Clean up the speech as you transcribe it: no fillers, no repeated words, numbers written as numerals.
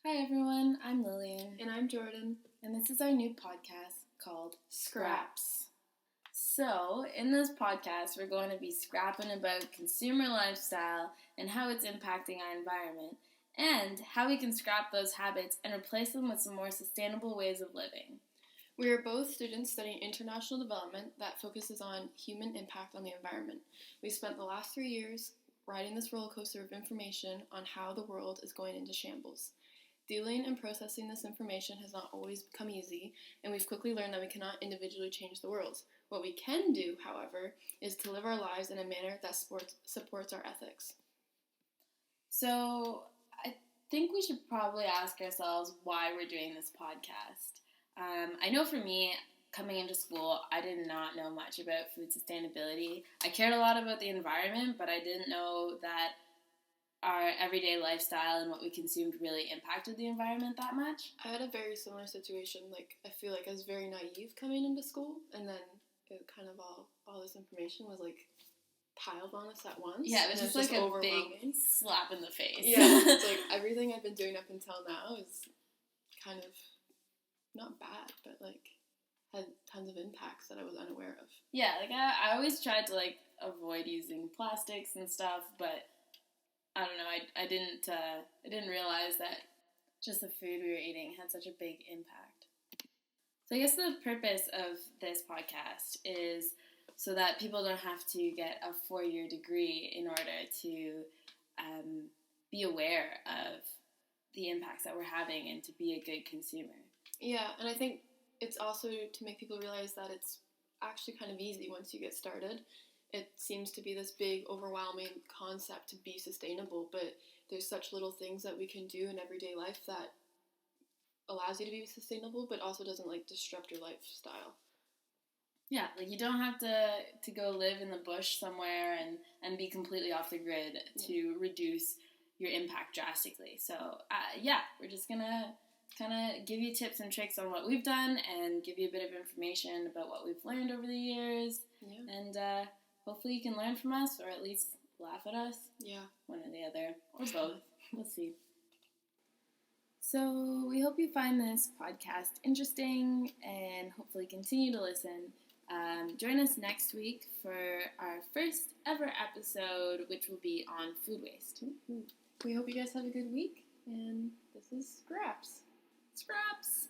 Hi everyone, I'm Lillian. And I'm Jordan. And this is our new podcast called Scraps. So, in this podcast, we're going to be scrapping about consumer lifestyle and how it's impacting our environment, and how we can scrap those habits and replace them with some more sustainable ways of living. We are both students studying international development that focuses on human impact on the environment. We spent the last 3 years riding this roller coaster of information on how the world is going into shambles. Dealing and processing this information has not always become easy, and we've quickly learned that we cannot individually change the world. What we can do, however, is to live our lives in a manner that supports our ethics. So, I think we should probably ask ourselves why we're doing this podcast. I know for me, coming into school, I did not know much about food sustainability. I cared a lot about the environment, but I didn't know that our everyday lifestyle and what we consumed really impacted the environment that much. I had a very similar situation. I feel like I was very naive coming into school, and then it kind of all this information was piled on us at once. Yeah, it was just a big slap in the face. Yeah, it's everything I've been doing up until now is kind of not bad, but had tons of impacts that I was unaware of. Yeah, I always tried to avoid using plastics and stuff, but I don't know, I didn't realize that just the food we were eating had such a big impact. So I guess the purpose of this podcast is so that people don't have to get a 4-year degree in order to be aware of the impacts that we're having and to be a good consumer. Yeah, and I think it's also to make people realize that it's actually kind of easy once you get started. It seems to be this big, overwhelming concept to be sustainable, but there's such little things that we can do in everyday life that allows you to be sustainable, but also doesn't disrupt your lifestyle. Yeah, you don't have to go live in the bush somewhere and be completely off the grid to reduce your impact drastically. So, we're just going to kind of give you tips and tricks on what we've done and give you a bit of information about what we've learned over the years. Yeah. And hopefully you can learn from us or at least laugh at us. Yeah. One or the other, or both. We'll see. So we hope you find this podcast interesting and hopefully continue to listen. Join us next week for our first ever episode, which will be on food waste. We hope you guys have a good week, and this is Scraps. Scraps!